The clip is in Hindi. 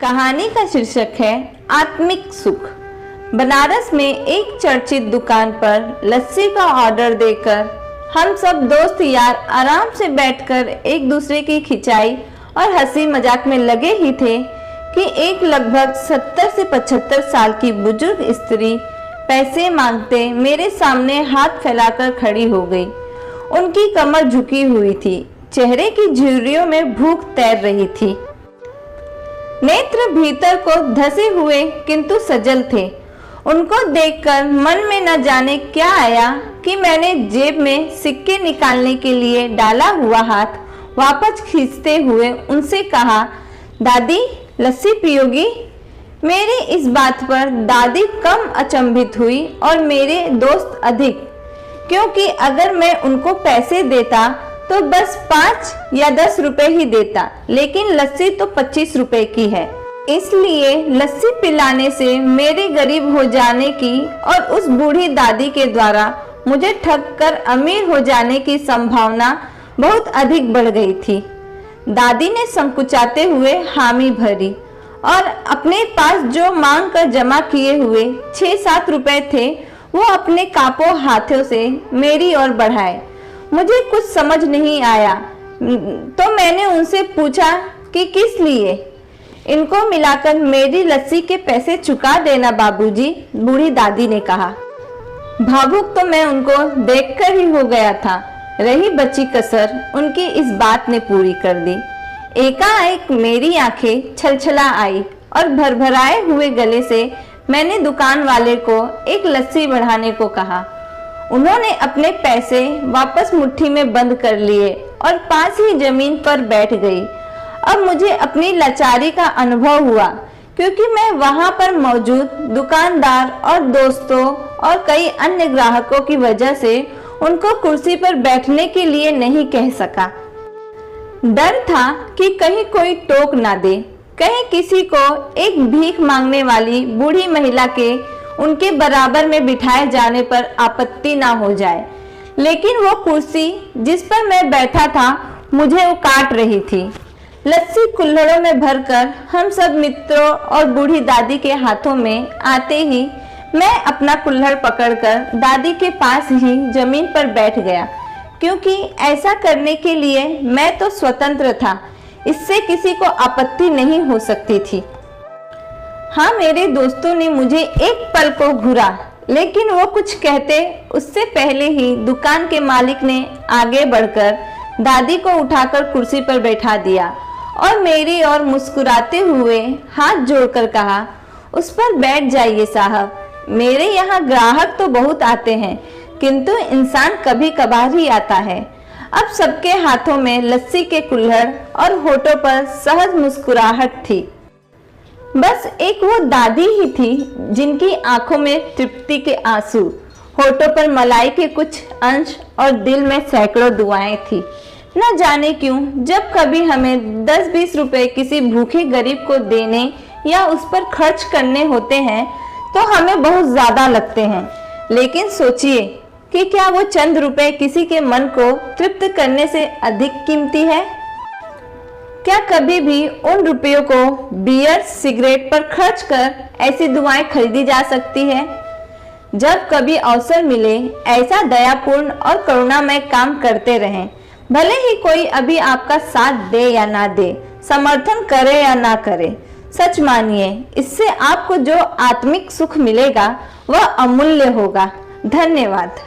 कहानी का शीर्षक है आत्मिक सुख। बनारस में एक चर्चित दुकान पर लस्सी का ऑर्डर देकर हम सब दोस्त यार आराम से बैठकर एक दूसरे की खिंचाई और हंसी मजाक में लगे ही थे कि एक लगभग 70 से 75 साल की बुजुर्ग स्त्री पैसे मांगते मेरे सामने हाथ फैलाकर खड़ी हो गई। उनकी कमर झुकी हुई थी, चेहरे की झुर्रियों में भूख तैर रही थी। नेत्र भीतर को धसे हुए किंतु सजल थे। उनको देखकर मन में न जाने क्या आया कि मैंने जेब में सिक्के निकालने के लिए डाला हुआ हाथ वापस खींचते हुए उनसे कहा, दादी लस्सी पियोगी? मेरी इस बात पर दादी कम अचंभित हुई और मेरे दोस्त अधिक, क्योंकि अगर मैं उनको पैसे देता तो बस 5 या 10 रुपए ही देता, लेकिन लस्सी तो 25 रुपए की है। इसलिए लस्सी पिलाने से मेरे गरीब हो जाने की और उस बूढ़ी दादी के द्वारा मुझे ठग कर अमीर हो जाने की संभावना बहुत अधिक बढ़ गई थी। दादी ने संकुचाते हुए हामी भरी और अपने पास जो मांग कर जमा किए हुए 6-7 रुपए थे वो अपने कापों हाथों से मेरी ओर बढ़ाए। मुझे कुछ समझ नहीं आया तो मैंने उनसे पूछा कि किस लिए? इनको मिलाकर मेरी लस्सी के पैसे चुका देना बाबूजी, बूढ़ी दादी ने कहा। भावुक तो मैं उनको देखकर ही हो गया था। रही बची कसर उनकी इस बात ने पूरी कर दी। एकाएक मेरी आंखें छलछला आई और भरभराए हुए गले से मैंने दुकान वाले को एक लस्सी बढ़ाने को कहा। उन्होंने अपने पैसे वापस मुट्ठी में बंद कर लिए और पास ही जमीन पर बैठ गई। अब मुझे अपनी लाचारी का अनुभव हुआ, क्योंकि मैं वहां पर मौजूद दुकानदार और दोस्तों और कई अन्य ग्राहकों की वजह से उनको कुर्सी पर बैठने के लिए नहीं कह सका। डर था कि कहीं कोई टोक ना दे, कहीं किसी को एक भीख मांगने वाली बूढ़ी महिला के उनके बराबर में बिठाए जाने पर आपत्ति ना हो जाए। लेकिन वो कुर्सी जिस पर मैं बैठा था मुझे वो काट रही थी। लस्सी कुल्हड़ों में भरकर हम सब मित्रों और बूढ़ी दादी के हाथों में आते ही मैं अपना कुल्हड़ पकड़कर दादी के पास ही जमीन पर बैठ गया, क्योंकि ऐसा करने के लिए मैं तो स्वतंत्र था, इससे किसी को आपत्ति नहीं हो सकती थी। हाँ, मेरे दोस्तों ने मुझे एक पल को घूरा, लेकिन वो कुछ कहते उससे पहले ही दुकान के मालिक ने आगे बढ़कर दादी को उठाकर कुर्सी पर बैठा दिया और मेरी ओर मुस्कुराते हुए हाथ जोड़कर कहा, उस पर बैठ जाइए साहब। मेरे यहाँ ग्राहक तो बहुत आते हैं, किंतु इंसान कभी कभार ही आता है। अब सबके हाथों में लस्सी के कुल्हड़ और होठों पर सहज मुस्कुराहट थी। बस एक वो दादी ही थी जिनकी आंखों में तृप्ति के आंसू, होठों पर मलाई के कुछ अंश और दिल में सैकड़ों दुआएं थी। न जाने क्यों जब कभी हमें 10-20 रुपए किसी भूखे गरीब को देने या उस पर खर्च करने होते हैं तो हमें बहुत ज्यादा लगते हैं, लेकिन सोचिए कि क्या वो चंद रुपए किसी के मन को तृप्त करने से अधिक कीमती है? क्या कभी भी उन रुपयों को बियर सिगरेट पर खर्च कर ऐसी दुआएं खरीदी जा सकती है? जब कभी अवसर मिले ऐसा दयापूर्ण और करुणामय काम करते रहें, भले ही कोई अभी आपका साथ दे या ना दे, समर्थन करे या ना करे। सच मानिए, इससे आपको जो आत्मिक सुख मिलेगा वह अमूल्य होगा। धन्यवाद।